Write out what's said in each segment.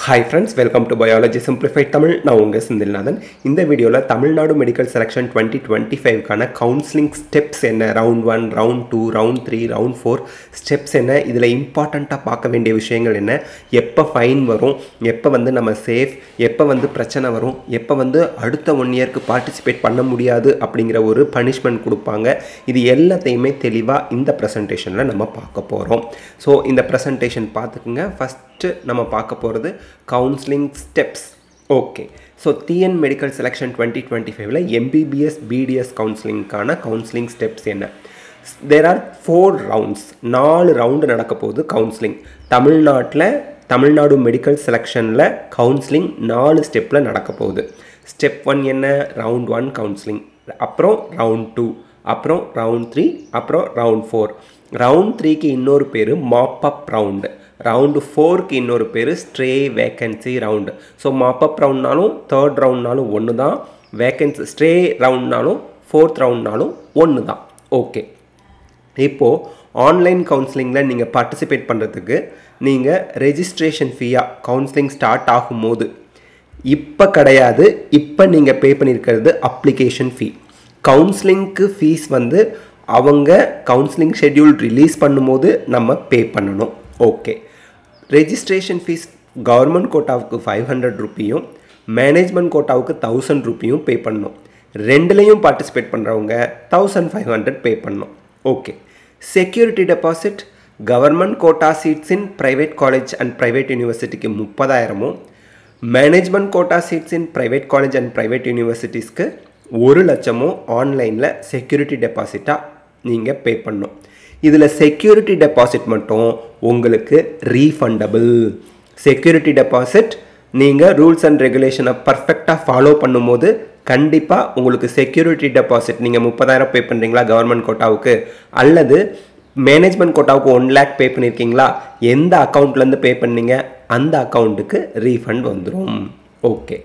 Hi friends, welcome to Biology Simplified Tamil. நான் உங்க செந்தில்நாதன். இந்த வீடியோல தமிழ்நாடு மெடிக்கல் செலக்ஷன் 2025 கான கவுன்சிலிங் ஸ்டெப்ஸ் என்ன, round 1, round 2, round 3, round 4 steps என்ன, இதுல இம்பார்ட்டண்டா பார்க்க வேண்டிய விஷயங்கள் என்ன, எப்ப ஃபைன் வரும், எப்ப வந்து நம்ம சேஃப், எப்ப வந்து பிரச்சனை வரும், எப்ப வந்து அடுத்த 1 இயருக்கு பார்ட்டிசிபேட் பண்ண முடியாது அப்படிங்கிற ஒரு பனிஷ்மென்ட் கொடுப்பாங்க. இது எல்லாத்தையுமே தெளிவா இந்த பிரசன்டேஷன்ல நம்ம பார்க்க போறோம். சோ இந்த பிரசன்டேஷன் பார்த்துக்குங்க. ஃபர்ஸ்ட் நம்ம பார்க்க போறது counseling steps. Okay, so TN medical selection 2025 ல MBBS BDS counseling கான counseling steps என்ன? There are 4 rounds. 4 ரவுண்ட் நடக்க போகுது counseling. தமிழ்நாடு மெடிக்கல் செலக்ஷன்ல counseling 4 ஸ்டெப்ல நடக்க போகுது. ஸ்டெப் 1 என்ன? ரவுண்ட் 1 counseling, அப்புறம் ரவுண்ட் 2, அப்புறம் ரவுண்ட் 3, அப்புறம் ரவுண்ட் 4. ரவுண்ட் 3க்கு இன்னொரு பேரு மாப் அப் ரவுண்ட். ரவுண்ட் 4க்கு இன்னொரு பேர் stray vacancy round. So mop up ரவுண்ட்னாலும் தேர்ட் ரவுண்ட்னாலும் ஒன்று தான், வேக்கன்சி ஸ்ட்ரே ரவுண்ட்னாலும் ஃபோர்த் ரவுண்ட்னாலும் ஒன்று தான். ஓகே, இப்போது ஆன்லைன் கவுன்சிலிங்கில் நீங்கள் பார்ட்டிசிபேட் பண்ணுறதுக்கு நீங்கள் ரெஜிஸ்ட்ரேஷன் ஃபீயாக கவுன்சிலிங் ஸ்டார்ட் ஆகும்போது இப்போ கிடையாது, இப்போ நீங்கள் பே பண்ணியிருக்கிறது அப்ளிகேஷன் ஃபீ. கவுன்சிலிங்க்கு ஃபீஸ் வந்து அவங்க கவுன்சிலிங் ஷெட்யூல் ரிலீஸ் பண்ணும்போது நம்ம பே பண்ணணும். ஓகே, ரெஜிஸ்ட்ரேஷன் ஃபீஸ் கவர்மெண்ட் கோட்டாவுக்கு 500 ரூபியும் மேனேஜ்மெண்ட் கோட்டாவுக்கு 1000 ரூபியும் பே பண்ணணும். ரெண்டுலேயும் பார்ட்டிசிபேட் பண்ணுறவங்க 1500 பே பண்ணணும். Okay, security deposit government quota seats in private college and private யூனிவர்சிட்டிக்கு 30,000, management quota seats in private college and private யூனிவர்சிட்டிஸ்க்கு 1,00,000 ஆன்லைனில் செக்யூரிட்டி டெபாசிட்டாக நீங்கள் பே பண்ணணும். இதில் செக்யூரிட்டி டெபாசிட் மட்டும் உங்களுக்கு ரீஃபண்டபிள். செக்யூரிட்டி டெபாசிட் நீங்கள் ரூல்ஸ் அண்ட் ரெகுலேஷனை பர்ஃபெக்டாக ஃபாலோ பண்ணும்போது கண்டிப்பாக உங்களுக்கு செக்யூரிட்டி டெபாசிட் நீங்கள் 30,000 பே பண்ணுறீங்களா கவர்மெண்ட் கோட்டாவுக்கு, அல்லது மேனேஜ்மெண்ட் கோட்டாவுக்கு 1 lakh பே பண்ணியிருக்கீங்களா, எந்த அக்கௌண்ட்லேருந்து பே பண்ணீங்க அந்த அக்கௌண்ட்டுக்கு ரீஃபண்ட் வந்துடும். ஓகே,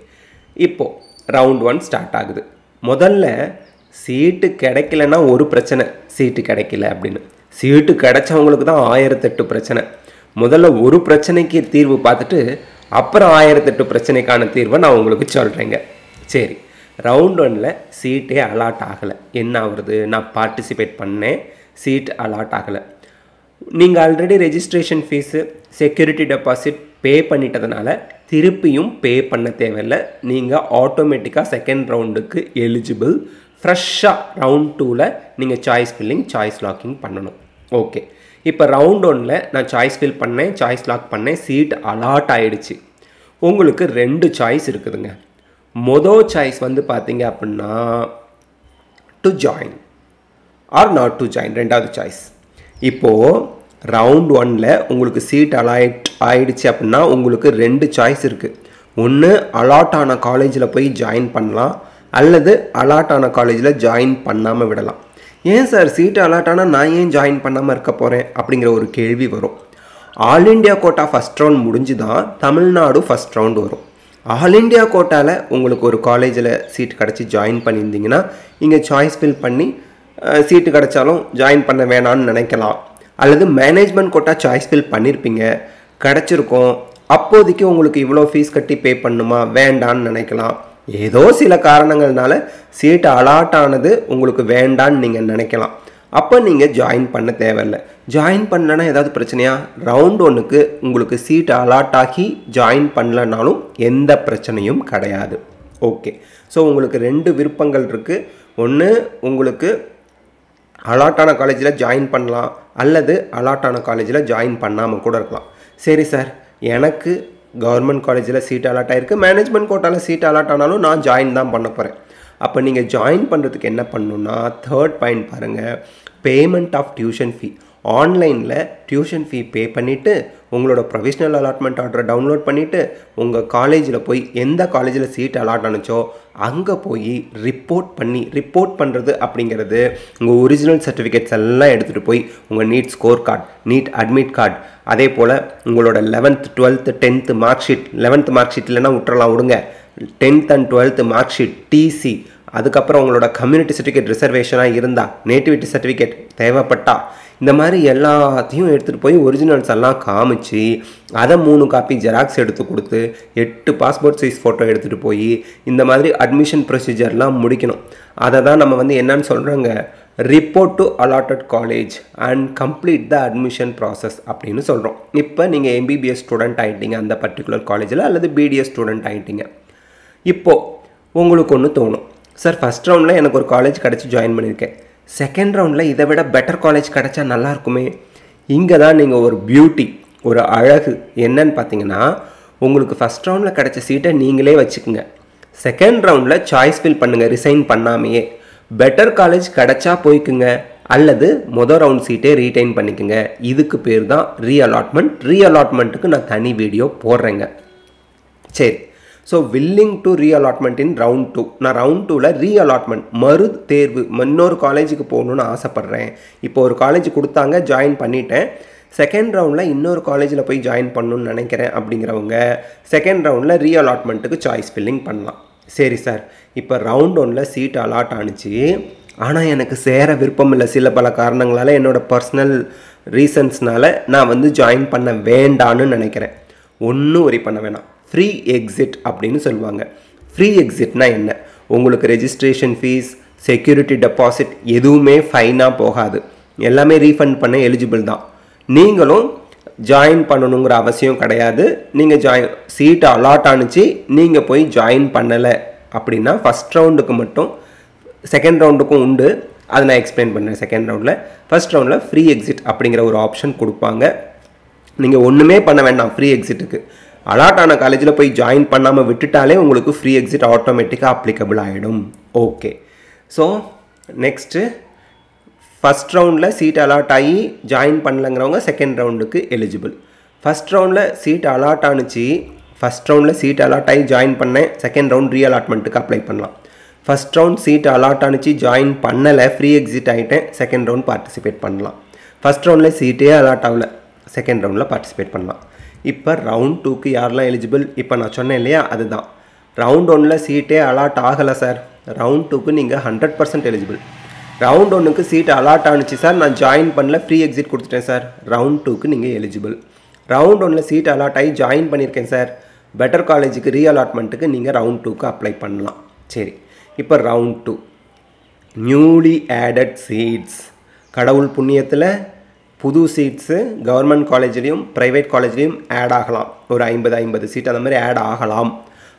இப்போது ரவுண்ட் 1 ஸ்டார்ட் ஆகுது. முதல்ல சீட்டு கிடைக்கலன்னா ஒரு பிரச்சனை, சீட்டு கிடைக்கல அப்படின்னு. சீட்டு கிடைச்சவங்களுக்கு தான் 1008 பிரச்சனை. முதல்ல ஒரு பிரச்சனைக்கு தீர்வு பார்த்துட்டு அப்புறம் 1008 பிரச்சனைக்கான தீர்வை நான் உங்களுக்கு சொல்கிறேங்க. சரி, ரவுண்ட் 1ல் சீட்டே அலாட் ஆகலை. என்ன ஆகுறது? நான் பார்ட்டிசிபேட் பண்ணேன், சீட் அலாட் ஆகலை. நீங்கள் already registration fees security deposit pay பண்ணிட்டதுனால திருப்பியும் பே பண்ண தேவையில்லை. நீங்கள் ஆட்டோமேட்டிக்காக செகண்ட் ரவுண்டுக்கு எலிஜிபிள். ஃப்ரெஷ்ஷாக ரவுண்ட் 2ல் நீங்கள் சாய்ஸ் ஃபில்லிங், சாய்ஸ் லாக்கிங் பண்ணணும். ஓகே, இப்போ ரவுண்ட் 1ல் நான் சாய்ஸ் ஃபில் பண்ணேன், சாய்ஸ் லாக் பண்ணேன், சீட் அலாட் ஆகிடுச்சு. உங்களுக்கு 2 சாய்ஸ் இருக்குதுங்க. மொதல் சாய்ஸ் வந்து பார்த்தீங்க அப்படின்னா to join or not to join, ரெண்டாவது சாய்ஸ். இப்போது ரவுண்ட் 1ல் உங்களுக்கு சீட் அலாட் ஆகிடுச்சு அப்படின்னா உங்களுக்கு 2 சாய்ஸ் இருக்குது. ஒன்று அலாட் ஆன காலேஜில் போய் ஜாயின் பண்ணலாம், அல்லது அலாட் ஆன காலேஜில் ஜாயின் பண்ணாமல் விடலாம். ஏன் சார் சீட்டு அலாட் ஆனால் நான் ஏன் ஜாயின் பண்ணாமல் இருக்க போகிறேன் அப்படிங்கிற ஒரு கேள்வி வரும். All India quota first round முடிஞ்சு தான் தமிழ்நாடு ஃபஸ்ட் ரவுண்ட் வரும். ஆல் இண்டியா கோட்டாவில் உங்களுக்கு ஒரு காலேஜில் சீட் கிடச்சி ஜாயின் பண்ணியிருந்தீங்கன்னா இங்கே சாய்ஸ் ஃபில் பண்ணி சீட்டு கிடச்சாலும் ஜாயின் பண்ண வேணான்னு நினைக்கலாம். அல்லது மேனேஜ்மெண்ட் கோட்டா சாய்ஸ் ஃபில் பண்ணியிருப்பீங்க, கிடச்சிருக்கோம், அப்போதைக்கு உங்களுக்கு இவ்வளோ ஃபீஸ் கட்டி பே பண்ணுமா வேண்டான்னு நினைக்கலாம். ஏதோ சில காரணங்கள்னால சீட்டு அலாட் ஆனது உங்களுக்கு வேண்டான்னு நீங்கள் நினைக்கலாம். அப்போ நீங்கள் ஜாயின் பண்ண தேவையில்லை. ஜாயின் பண்ணலன்னா ஏதாவது பிரச்சனையா? ரவுண்ட் 1க்கு உங்களுக்கு சீட்டு அலாட் ஆகி ஜாயின் பண்ணலனாலும் எந்த பிரச்சனையும் கிடையாது. ஓகே, ஸோ உங்களுக்கு 2 விருப்பங்கள் இருக்குது. ஒன்று, உங்களுக்கு அலாட் ஆன காலேஜில் ஜாயின் பண்ணலாம், அல்லது அலாட் ஆன காலேஜில் ஜாயின் பண்ணாமல் கூட இருக்கலாம். சரி சார், எனக்கு கவர்மெண்ட் காலேஜில் சீட் அலாட் ஆகிருக்கு, மேனேஜ்மெண்ட் கோட்டாவில் சீட் அலாட் ஆனாலும் நான் ஜாயின் தான் பண்ண போகிறேன். அப்போ நீங்கள் ஜாயின் பண்ணுறதுக்கு என்ன பண்ணணுன்னா, தேர்ட் பாயிண்ட் பாருங்கள், பேமெண்ட் ஆஃப் டியூஷன் ஃபீ. ஆன்லைனில் டியூஷன் ஃபீ பே பண்ணிவிட்டு உங்களோட ப்ரொவிஷ்னல் அலாட்மெண்ட் ஆர்டரை டவுன்லோட் பண்ணிவிட்டு உங்கள் காலேஜில் போய் எந்த காலேஜில் சீட் அலாட் ஆனுச்சோ அங்கே போய் ரிப்போர்ட் பண்ணுறது அப்படிங்கிறது உங்கள் ஒரிஜினல் சர்டிஃபிகேட்ஸ் எல்லாம் எடுத்துகிட்டு போய் உங்கள் NEET score card, NEET admit card, அதே போல் உங்களோட 11th 12th 10th mark sheet, 11th mark sheet இல்லைன்னா விட்டுறலாம் விடுங்க, 10th and 12th mark sheet, DC, அதுக்கப்புறம் உங்களோட கம்யூனிட்டி சர்டிஃபிகேட் ரிசர்வேஷனாக இருந்தால், நேட்டிவிட்டி சர்டிஃபிகேட் தேவைப்பட்டா, இந்த மாதிரி எல்லாத்தையும் எடுத்துகிட்டு போய் ஒரிஜினல்ஸ் எல்லாம் காமிச்சு அதை 3 காப்பி ஜெராக்ஸ் எடுத்து கொடுத்து 8 பாஸ்போர்ட் சைஸ் ஃபோட்டோ எடுத்துகிட்டு போய் இந்த மாதிரி அட்மிஷன் ப்ரொசீஜர்லாம் முடிக்கணும். அதை தான் நம்ம வந்து என்னன்னு சொல்கிறாங்க, report to allotted college and complete the admission process அப்படின்னு சொல்கிறோம். இப்போ நீங்கள் எம்பிபிஎஸ் ஸ்டூடெண்ட் ஆகிட்டீங்க அந்த பர்டிகுலர் காலேஜில், அல்லது பிடிஎஸ் ஸ்டூடெண்ட் ஆகிட்டீங்க. இப்போது உங்களுக்கு ஒன்று தோணும், சார் ஃபஸ்ட் ரவுண்டில் எனக்கு ஒரு காலேஜ் கிடச்சி ஜாயின் பண்ணியிருக்கேன், செகண்ட் ரவுண்டில் இதை விட பெட்டர் காலேஜ் கிடச்சா நல்லாயிருக்குமே. இங்கே தான் நீங்கள் ஒரு பியூட்டி, ஒரு அழகு என்னன்னு பார்த்தீங்கன்னா, உங்களுக்கு ஃபஸ்ட் ரவுண்டில் கிடச்ச சீட்டை நீங்களே வச்சுக்குங்க. செகண்ட் ரவுண்டில் சாய்ஸ் ஃபில் பண்ணுங்கள், ரிசைன் பண்ணாமையே. பெட்டர் காலேஜ் கிடச்சா போய்க்குங்க, அல்லது மொதல் ரவுண்ட் சீட்டே ரீடைன் பண்ணிக்கோங்க. இதுக்கு பேர் தான் ரீஅலாட்மெண்ட். ரீஅலாட்மெண்ட்டுக்கு நான் தனி வீடியோ போடுறேங்க. சரி, so willing to reallotment in round 2. நான் ரவுண்ட் 2ல் ரீஅலாட்மெண்ட் மறு தேர்வு இன்னொரு காலேஜுக்கு போகணுன்னு ஆசைப்பட்றேன். இப்போ ஒரு காலேஜ் கொடுத்தாங்க, ஜாயின் பண்ணிட்டேன், செகண்ட் ரவுண்டில் இன்னொரு காலேஜில் போய் ஜாயின் பண்ணணுன்னு நினைக்கிறேன் அப்படிங்கிறவங்க செகண்ட் ரவுண்டில் ரீஅலாட்மெண்ட்டுக்கு சாய்ஸ் ஃபில்லிங் பண்ணலாம். சரி சார், இப்போ ரவுண்ட் 1ல் சீட் அலாட் ஆணுச்சு, ஆனால் எனக்கு சேர விருப்பம் இல்லை, சில பல காரணங்களால், என்னோடய பர்சனல் ரீசன்ஸ்னால நான் வந்து ஜாயின் பண்ண வேண்டான்னு நினைக்கிறேன். ஒன்றும் ஒரி பண்ண வேணாம், ஃப்ரீ எக்ஸிட் அப்படின்னு சொல்லுவாங்க. ஃப்ரீ எக்ஸிட்னா என்ன, உங்களுக்கு ரெஜிஸ்ட்ரேஷன் ஃபீஸ், செக்யூரிட்டி டெபாசிட் எதுவுமே ஃபைனாக போகாது, எல்லாமே ரீஃபண்ட் பண்ண எலிஜிபிள் தான். நீங்களும் ஜாயின் பண்ணணுங்கிற அவசியம் கிடையாது. நீங்கள் சீட்டு அலாட் ஆணுச்சு, நீங்கள் போய் ஜாயின் பண்ணலை அப்படின்னா ஃபஸ்ட் ரவுண்டுக்கு மட்டும், செகண்ட் ரவுண்டுக்கும் உண்டு, அதை நான் எக்ஸ்பிளைன் பண்ணுறேன். செகண்ட் ரவுண்டில், ஃபஸ்ட் ரவுண்டில் ஃப்ரீ எக்ஸிட் அப்படிங்கிற ஒரு ஆப்ஷன் கொடுப்பாங்க. நீங்கள் ஒன்றுமே பண்ண வேண்டாம். ஃப்ரீ எக்ஸிட்டுக்கு அலாட் ஆன காலேஜில் போய் ஜாயின் பண்ணாமல் விட்டுட்டாலே உங்களுக்கு ஃப்ரீ எக்ஸிட் ஆட்டோமேட்டிக்காக அப்ளிகபிள் ஆகிடும். ஓகே, ஸோ நெக்ஸ்ட்டு ஃபஸ்ட் ரவுண்டில் சீட் அலாட் ஆகி ஜாயின் பண்ணலங்கிறவங்க செகண்ட் ரவுண்டுக்கு எலிஜிபிள். ஃபஸ்ட் ரவுண்டில் சீட் அலாட் ஆணுச்சு, ஃபஸ்ட் ரவுண்டில் சீட் அலாட் ஆகி ஜாயின் பண்ணேன், செகண்ட் ரவுண்ட் ரீஅலாட்மெண்ட்டுக்கு அப்ளை பண்ணலாம். ஃபஸ்ட் ரவுண்ட் சீட் அலாட் ஆணுச்சு, ஜாயின் பண்ணலை, ஃப்ரீ எக்ஸிட் ஆகிட்டேன், செகண்ட் ரவுண்ட் பார்ட்டிசிபேட் பண்ணலாம். ஃபஸ்ட் ரவுண்டில் சீட்டே அலாட் ஆகலை, செகண்ட் ரவுண்டில் பார்ட்டிசிபேட் பண்ணலாம். இப்போ ரவுண்ட் 2க்கு யாரெல்லாம் எலிஜிபிள், இப்போ நான் சொன்னேன் இல்லையா, அதுதான். ரவுண்ட் 1ல் சீட்டே அலாட் ஆகலை சார், ரவுண்ட் 2க்கு நீங்கள் 100% எலிஜிபிள். ரவுண்ட் 1க்கு சீட் அலாட் ஆணுச்சு சார், நான் ஜாயின் பண்ணல, ஃப்ரீ எக்ஸிட் கொடுத்துட்டேன் சார், ரவுண்ட் 2க்கு நீங்கள் எலிஜிபிள். ரவுண்ட் 1ல் சீட் அலாட் ஆகி ஜாயின் பண்ணியிருக்கேன் சார், பெட்டர் காலேஜுக்கு ரீஅலாட்மெண்ட்டுக்கு நீங்கள் ரவுண்ட் 2க்கு அப்ளை பண்ணலாம். சரி, இப்போ ரவுண்ட் 2 நியூலி ஆடட் சீட்ஸ். கடவுள் புண்ணியத்தில் புது சீட்ஸு கவர்மெண்ட் காலேஜ்லேயும் ப்ரைவேட் காலேஜ்லேயும் ஆட் ஆகலாம். ஒரு 50 சீட் அந்த மாதிரி ஆட் ஆகலாம்.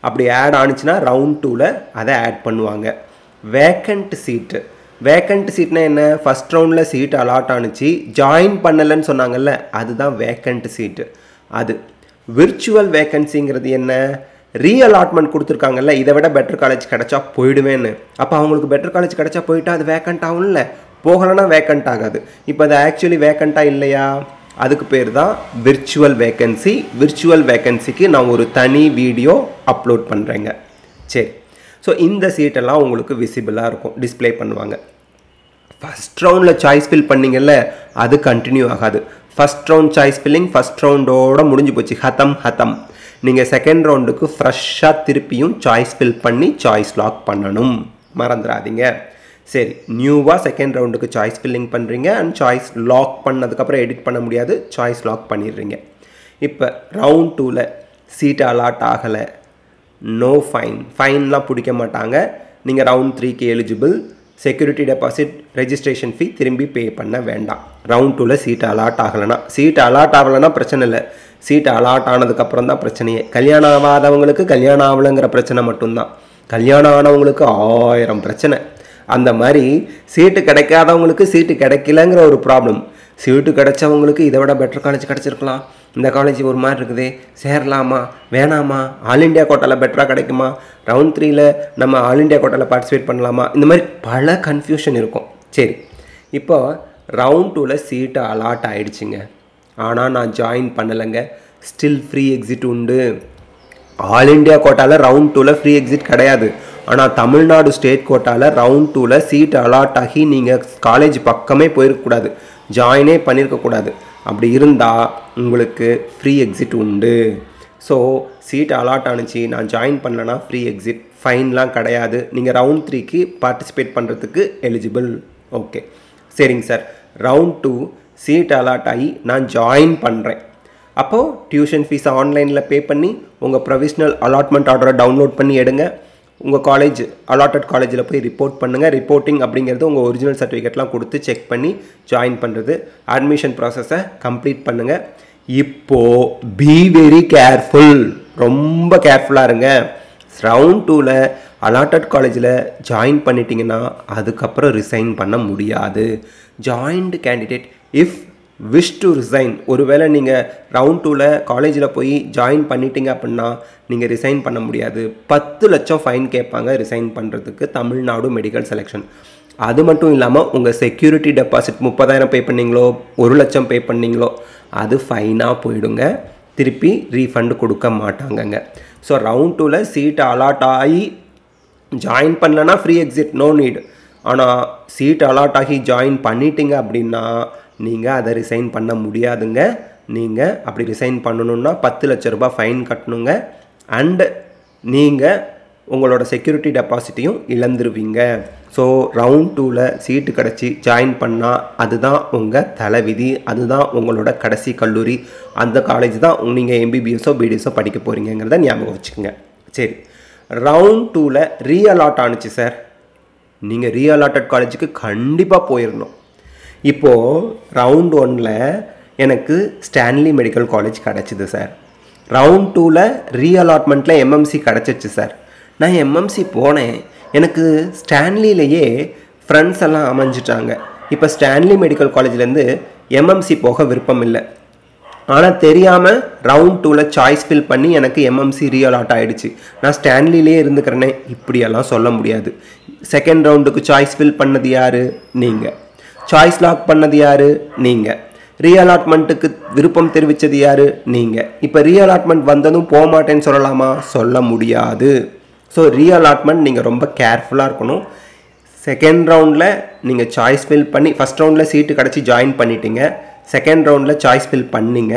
அப்படி ஆட் ஆணுச்சுன்னா ரவுண்ட் 2ல் அதை ஆட் பண்ணுவாங்க. வேக்கண்ட் சீட்டு, வேக்கண்ட் சீட்னா என்ன, ஃபஸ்ட் ரவுண்டில் சீட் அலாட் ஆணுச்சு, ஜாயின் பண்ணலைன்னு சொன்னாங்கல்ல, அதுதான் வேக்கண்ட் சீட்டு. அது விர்ச்சுவல் வேக்கன்சிங்கிறது என்ன, ரீஅலாட்மெண்ட் கொடுத்துருக்காங்கல்ல, இதை விட பெட்டர் காலேஜ் கிடச்சா போயிடுவேன்னு, அப்போ அவங்களுக்கு பெட்டர் காலேஜ் கிடச்சா போயிட்டா அது வேக்கண்ட் ஆகும்ல, போகலைன்னா வேக்கண்ட் ஆகாது. இப்போ அது ஆக்சுவலி வேக்கண்ட்டாக இல்லையா, அதுக்கு பேர் தான் விர்ச்சுவல் வேக்கன்சி. விர்ச்சுவல் வேக்கன்சிக்கு நான் ஒரு தனி வீடியோ அப்லோட் பண்ணுறேங்க. சரி, ஸோ இந்த சீட்டெல்லாம் உங்களுக்கு விசிபிளாக இருக்கும், டிஸ்பிளே பண்ணுவாங்க. ஃபஸ்ட் ரவுண்டில் சாய்ஸ் ஃபில் பண்ணிங்கல்ல, அது கண்டினியூ ஆகாது. First round choice filling first ரவுண்டோட முடிஞ்சு போச்சு, ஹத்தம். நீங்கள் செகண்ட் ரவுண்டுக்கு ஃப்ரெஷ்ஷாக திருப்பியும் சாய்ஸ் ஃபில் பண்ணி சாய்ஸ் லாக் பண்ணணும், மறந்துடாதீங்க. சரி, நியூவாக செகண்ட் ரவுண்டுக்கு சாய்ஸ் ஃபில்லிங் பண்ணுறீங்க அண்ட் சாய்ஸ் லாக் பண்ணதுக்கப்புறம் எடிட் பண்ண முடியாது, சாய்ஸ் லாக் பண்ணிடுறீங்க. இப்போ ரவுண்ட் 2ல் சீட் அலாட் ஆகலை, நோ ஃபைன்லாம் பிடிக்க மாட்டாங்க. நீங்கள் ரவுண்ட் 3க்கு eligible. Security deposit, registration fee திரும்பி பே பண்ண வேண்டாம். ரவுண்ட் 2ல் சீட் அலாட் ஆகலைன்னா, சீட் அலாட் ஆகலைன்னா பிரச்சனை இல்லை, சீட் அலாட் ஆனதுக்கப்புறம் தான் பிரச்சனையே. கல்யாணம் ஆகாதவங்களுக்கு கல்யாணம் ஆகலைங்கிற பிரச்சனை மட்டும்தான், கல்யாணம் ஆனவங்களுக்கு 1000 பிரச்சனை. அந்த மாதிரி சீட்டு கிடைக்காதவங்களுக்கு சீட்டு கிடைக்கலங்கிற ஒரு ப்ராப்ளம். சீட்டு கிடைச்சவங்களுக்கு இதை விட பெட்டர் காலேஜ் கிடச்சிருக்கலாம், இந்த காலேஜ் ஒரு மாதிரி இருக்குது, சேரலாமா வேணாமா, ஆல் இண்டியா கோட்டாவில் பெட்டராக கிடைக்குமா, ரவுண்ட் 3ல் நம்ம ஆல் இண்டியா கோட்டாவில் பார்ட்டிசிபேட் பண்ணலாமா, இந்த மாதிரி பல கன்ஃபியூஷன் இருக்கும். சரி, இப்போ ரவுண்ட் 2ல் சீட்டு அலாட் ஆகிடுச்சிங்க, ஆனால் நான் ஜாயின் பண்ணலைங்க, ஸ்டில் ஃப்ரீ எக்ஸிட் உண்டு. ஆல் இண்டியா கோட்டாவில் ரவுண்ட் 2ல் ஃப்ரீ எக்ஸிட் கிடையாது, ஆனால் தமிழ்நாடு ஸ்டேட் கோட்டாவில் ரவுண்ட் 2ல் சீட் அலாட் ஆகி நீங்கள் காலேஜ் பக்கமே போயிருக்கக்கூடாது, ஜாயினே பண்ணியிருக்கக்கூடாது. அப்படி இருந்தால் உங்களுக்கு ஃப்ரீ எக்ஸிட் உண்டு. ஸோ சீட் அலாட் ஆணுச்சு, நான் ஜாயின் பண்ணலன்னா ஃப்ரீ எக்ஸிட், ஃபைன்லாம் கிடையாது, நீங்கள் ரவுண்ட் 3க்கு பார்ட்டிசிபேட் பண்ணுறதுக்கு எலிஜிபிள். ஓகே, சரிங்க சார். ரவுண்ட் 2 சீட் அலாட் ஆகி நான் ஜாயின் பண்ணுறேன். அப்போது டியூஷன் ஃபீஸை ஆன்லைனில் பே பண்ணி உங்கள் ப்ரொவிஷ்னல் அலாட்மெண்ட் ஆர்டரை டவுன்லோட் பண்ணி எடுங்க. உங்கள் காலேஜ் அலாட்டட் காலேஜில் போய் ரிப்போர்ட் பண்ணுங்கள். ரிப்போர்ட்டிங் அப்படிங்கிறது உங்கள் ஒரிஜினல் சர்டிஃபிகேட்லாம் கொடுத்து செக் பண்ணி ஜாயின் பண்ணுறது. அட்மிஷன் ப்ராசஸை கம்ப்ளீட் பண்ணுங்கள். இப்போது பி வெரி கேர்ஃபுல், ரொம்ப கேர்ஃபுல்லாக இருங்க. ரவுண்ட் 2ல் அலாட்டட் காலேஜில் ஜாயின் பண்ணிட்டீங்கன்னா அதுக்கப்புறம் ரிசைன் பண்ண முடியாது. Joined candidate if wish to resign, ஒருவேளை நீங்கள் ரவுண்ட் 2ல் காலேஜில் போய் ஜாயின் பண்ணிட்டீங்க அப்படின்னா நீங்கள் ரிசைன் பண்ண முடியாது. 10 லட்சம் ஃபைன் கேட்பாங்க ரிசைன் பண்ணுறதுக்கு தமிழ்நாடு மெடிக்கல் செலெக்ஷன். அது மட்டும் இல்லாமல் உங்கள் செக்யூரிட்டி டெபாசிட் 30,000 பே பண்ணிங்களோ 1 லட்சம் பே பண்ணிங்களோ அது ஃபைனாக போயிடுங்க. திருப்பி ரீஃபண்டு கொடுக்க மாட்டாங்கங்க. ஸோ ரவுண்ட் 2ல் சீட் அலாட் ஆகி ஜாயின் பண்ணலன்னா ஃப்ரீ எக்ஸிட், நோ நீட். ஆனால் சீட் அலாட் ஆகி ஜாயின் பண்ணிட்டீங்க அப்படின்னா நீங்கள் அதை ரிசைன் பண்ண முடியாதுங்க. நீங்கள் அப்படி ரிசைன் பண்ணணுன்னா 10 லட்ச ரூபாய் ஃபைன் கட்டணுங்க. அண்டு நீங்கள் உங்களோட செக்யூரிட்டி டெபாசிட்டையும் இழந்துருவீங்க. ஸோ ரவுண்ட் 2ல் சீட்டு கிடச்சி ஜாயின் பண்ணால் அதுதான் உங்கள் தலைவிதி, அதுதான் உங்களோட கடைசி கல்லூரி, அந்த காலேஜ் தான் நீங்கள் எம்பிபிஎஸோ பிடிஎஸோ படிக்க போகிறீங்கிறத ஞாபகம் வச்சுக்கோங்க. சரி, ரவுண்ட் 2ல் ரீஅலாட் ஆணுச்சு சார். நீங்கள் ரீஅலாட்டட் காலேஜுக்கு கண்டிப்பாக போயிடணும். இப்போது ரவுண்ட் 1ல் எனக்கு ஸ்டான்லி மெடிக்கல் காலேஜ் கிடச்சிது சார். ரவுண்ட் 2ல் ரீஅலாட்மெண்ட்டில் எம்எம்சி கிடச்சிச்சு சார். நான் எம்எம்சி போனேன், எனக்கு ஸ்டான்லியிலேயே ஃப்ரெண்ட்ஸ் எல்லாம் அமைஞ்சிட்டாங்க. இப்போ ஸ்டான்லி மெடிக்கல் காலேஜ்லேருந்து எம்எம்சி போக விருப்பம் இல்லை. ஆனால் தெரியாமல் ரவுண்ட் 2ல் சாய்ஸ் ஃபில் பண்ணி எனக்கு எம்எம்சி ரீஅலாட் ஆகிடுச்சு. நான் ஸ்டான்லிலே இருந்துக்கிறேனே, இப்படியெல்லாம் சொல்ல முடியாது. செகண்ட் ரவுண்டுக்கு சாய்ஸ் ஃபில் பண்ணது யார்? நீங்கள். சாய்ஸ் லாக் பண்ணது யார்? நீங்கள். ரீஅலாட்மெண்ட்டுக்கு விருப்பம் தெரிவித்தது யார்? நீங்கள். இப்போ ரீஅலாட்மெண்ட் வந்ததும் போக மாட்டேன்னு சொல்லலாமா? சொல்ல முடியாது. ஸோ ரீஅலாட்மெண்ட் நீங்கள் ரொம்ப கேர்ஃபுல்லாக இருக்கணும். செகண்ட் ரவுண்டில் நீங்கள் சாய்ஸ் ஃபில் பண்ணி, ஃபஸ்ட் ரவுண்டில் சீட்டு கிடச்சி ஜாயின் பண்ணிட்டீங்க, செகண்ட் ரவுண்டில் சாய்ஸ் ஃபில் பண்ணிங்க,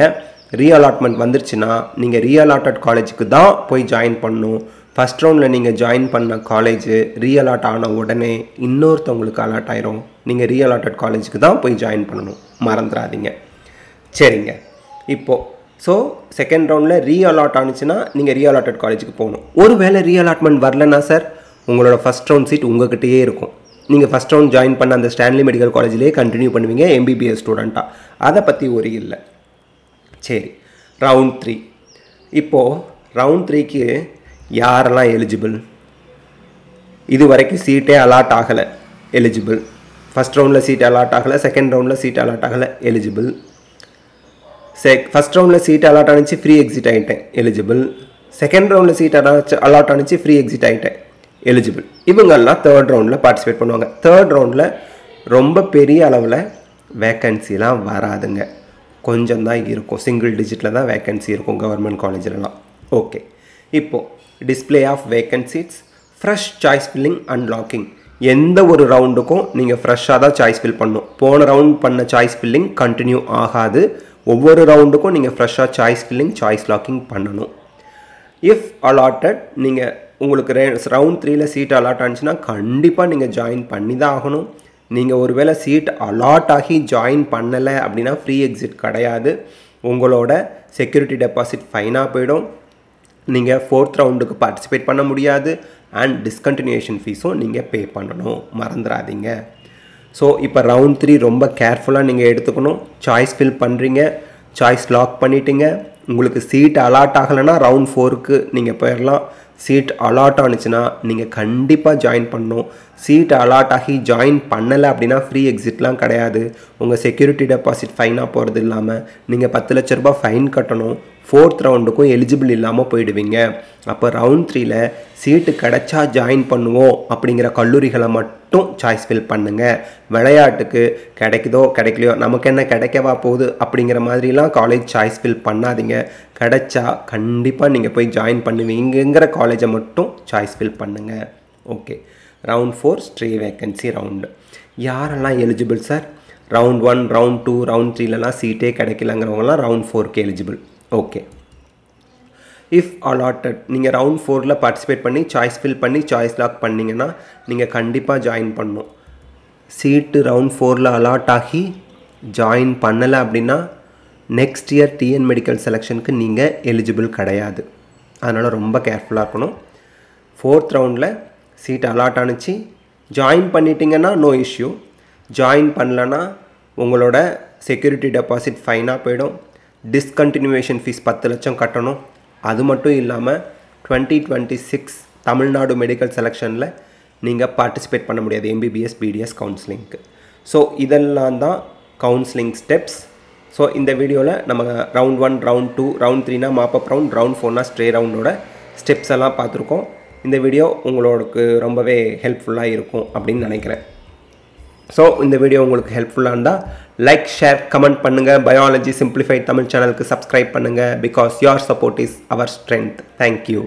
ரீஅலாட்மெண்ட் வந்துருச்சுன்னா நீங்கள் ரீஅலாட்டட் காலேஜுக்கு தான் போய் ஜாயின் பண்ணணும். ஃபஸ்ட் ரவுண்டில் நீங்கள் ஜாயின் பண்ண காலேஜ் ரீஅலாட் ஆன உடனே இன்னொருத்தவங்களுக்கு அலாட் ஆயிரும். நீங்கள் ரீஅலாட்டட் காலேஜுக்கு தான் போய் ஜாயின் பண்ணணும், மறந்துடாதீங்க. சரிங்க. இப்போது ஸோ செகண்ட் ரவுண்டில் ரீஅலாட் ஆனிச்சுன்னா நீங்கள் ரீஅலாட்டட் காலேஜுக்கு போகணும். ஒருவேளை ரீஅலாட்மெண்ட் வரலன்னா சார் உங்களோட ஃபஸ்ட் ரவுண்ட் சீட் உங்கள்கிட்டயே இருக்கும். நீங்கள் ஃபஸ்ட் ரவுண்ட் ஜாயின் பண்ண அந்த ஸ்டான்லி மெடிக்கல் காலேஜ்லேயே கண்டினியூ பண்ணுவீங்க எம்பிபிஎஸ் ஸ்டூடெண்ட்டாக. அதை பற்றி ஒரு இல்லை. சரி, ரவுண்ட் 3. இப்போது ரவுண்ட் 3க்கு யாரெல்லாம் எலிஜிபிள்? இது வரைக்கும் சீட்டே அலாட் ஆகலை, எலிஜிபிள். ஃபஸ்ட் ரவுண்டில் சீட் அலாட் ஆகலை, செகண்ட் ரவுண்டில் சீட் அலாட் ஆகலை, எலிஜிபிள். ஃபஸ்ட் ரவுண்டில் சீட் அலாட் ஆனிச்சு, ஃப்ரீ எக்ஸிட் ஆகிட்டேன், எலிஜிபிள். செகண்ட் ரவுண்டில் சீட் அலாட் ஆனிச்சு, ஃப்ரீ எக்ஸிட் ஆகிட்டேன், எலிஜிபிள். இவங்கெல்லாம் தேர்ட் ரவுண்டில் பார்ட்டிசிபேட் பண்ணுவாங்க. தேர்ட் ரவுண்டில் ரொம்ப பெரிய அளவில் வேக்கன்சிலாம் வராதுங்க, கொஞ்சம் தான் இருக்கும். சிங்கிள் டிஜிட்டில் தான் வேக்கன்சி இருக்கும் கவர்மெண்ட் காலேஜிலலாம். ஓகே, இப்போது display of vacancies, fresh choice filling and locking. எந்த ஒரு ரவுண்டுக்கும் நீங்கள் ஃப்ரெஷ்ஷாக தான் சாய்ஸ் ஃபில் பண்ணணும். போன ரவுண்ட் பண்ண சாய்ஸ் ஃபில்லிங் கண்டினியூ ஆகாது. ஒவ்வொரு ரவுண்டுக்கும் நீங்கள் ஃப்ரெஷ்ஷாக சாய்ஸ் ஃபில்லிங், சாய்ஸ் லாக்கிங் பண்ணணும். இஃப் அலாட்டட், நீங்கள் உங்களுக்கு ரவுண்ட் 3ல் சீட் அலாட் ஆனிச்சுன்னா கண்டிப்பாக நீங்கள் ஜாயின் பண்ணி தான் ஆகணும். நீங்கள் ஒருவேளை சீட் அலாட் ஆகி ஜாயின் பண்ணலை அப்படின்னா ஃப்ரீ எக்ஸிட் கிடையாது. உங்களோட செக்யூரிட்டி டெபாசிட் ஃபைனாக போயிடும். நீங்கள் 4th ரவுண்டுக்கு பார்ட்டிசிபேட் பண்ண முடியாது. அண்ட் டிஸ்கண்டினியூஷன் ஃபீஸும் நீங்கள் பே பண்ணணும், மறந்துடாதீங்க. ஸோ இப்போ ரவுண்ட் 3 ரொம்ப கேர்ஃபுல்லாக நீங்கள் எடுத்துக்கணும். சாய்ஸ் ஃபில் பண்ணுறீங்க, சாய்ஸ் லாக் பண்ணிட்டீங்க. உங்களுக்கு சீட் அலாட் ஆகலைன்னா ரவுண்ட் 4க்கு நீங்கள் போயிடலாம். சீட் அலாட் ஆனிச்சுன்னா நீங்கள் கண்டிப்பாக ஜாயின் பண்ணணும். சீட் அலாட் ஆகி ஜாயின் பண்ணலை அப்படின்னா ஃப்ரீ எக்ஸிட்லாம் கிடையாது. உங்கள் செக்யூரிட்டி டெபாசிட் ஃபைனாக போகிறது இல்லாமல் நீங்கள் 10 லட்ச ரூபாய் ஃபைன் கட்டணும். 4th ரவுண்டுக்கும் எலிஜிபிள் இல்லாமல் போயிடுவீங்க. அப்போ ரவுண்ட் 3ல் சீட்டு கிடைச்சா ஜாயின் பண்ணுவோம் அப்படிங்கிற கல்லூரிகளை மட்டும் சாய்ஸ் ஃபில் பண்ணுங்கள். விளையாட்டுக்கு கிடைக்குதோ கிடைக்கலையோ நமக்கு என்ன கிடைக்கவா போகுது அப்படிங்கிற மாதிரிலாம் காலேஜ் சாய்ஸ் ஃபில் பண்ணாதீங்க. கிடைச்சா கண்டிப்பாக நீங்கள் போய் ஜாயின் பண்ணுவீங்கிற காலேஜை மட்டும் சாய்ஸ் ஃபில் பண்ணுங்கள். Okay, round 4 stray vacancy round. யாரெல்லாம் eligible sir? Round 1, round 2, round 3லலாம் சீட்டே கிடைக்கலங்கிறவங்களாம் ரவுண்ட் 4க்கு எலிஜிபிள். ஓகே, இஃப் அலாட்டட், நீங்கள் ரவுண்ட் 4ல் பார்ட்டிசிபேட் பண்ணி சாய்ஸ் ஃபில் பண்ணி சாய்ஸ் லாக் பண்ணிங்கன்னா நீங்கள் கண்டிப்பாக ஜாயின் பண்ணணும். சீட்டு ரவுண்ட் 4ல் அலாட் ஆகி ஜாயின் பண்ணலை அப்படின்னா நெக்ஸ்ட் இயர் டிஎன் மெடிக்கல் செலெக்ஷனுக்கு நீங்கள் எலிஜிபிள் கிடையாது. அதனால் ரொம்ப கேர்ஃபுல்லாக இருக்கணும். 4th ரவுண்டில் சீட் அலாட் ஆணுச்சு. ஜாயின் பண்ணிட்டீங்கன்னா நோ இஷ்யூ. ஜாயின் பண்ணலன்னா உங்களோட செக்யூரிட்டி டெபாசிட் ஃபைனாக போயிடும். டிஸ்கண்டினியூவேஷன் ஃபீஸ் 10 லட்சம் கட்டணும். அது மட்டும் இல்லாமல் 2026 தமிழ்நாடு மெடிக்கல் செலெக்ஷனில் நீங்கள் பார்ட்டிசிபேட் பண்ண முடியாது எம்பிபிஎஸ் பிடிஎஸ் கவுன்சிலிங்க்கு. ஸோ இதெல்லாம் தான் கவுன்சிலிங் ஸ்டெப்ஸ். ஸோ இந்த வீடியோவில் நம்ம ரவுண்ட் 1, ரவுண்ட் 2, ரவுண்ட் 3னா மாப்பப் ரவுண்ட், ரவுண்ட் 4னா ஸ்ட்ரே ரவுண்டோட ஸ்டெப்ஸ் எல்லாம் பார்த்துருக்கோம். இந்த வீடியோ உங்களுக்கு ரொம்பவே ஹெல்ப்ஃபுல்லாக இருக்கும் அப்படின்னு நினைக்கிறேன். ஸோ இந்த வீடியோ உங்களுக்கு ஹெல்ப்ஃபுல்லாக இருந்தால் லைக், ஷேர், கமெண்ட் பண்ணுங்கள். பயாலஜி சிம்பிளிஃபைட் தமிழ் சேனலுக்கு சப்ஸ்கிரைப் பண்ணுங்கள். Because your support is our strength. Thank you.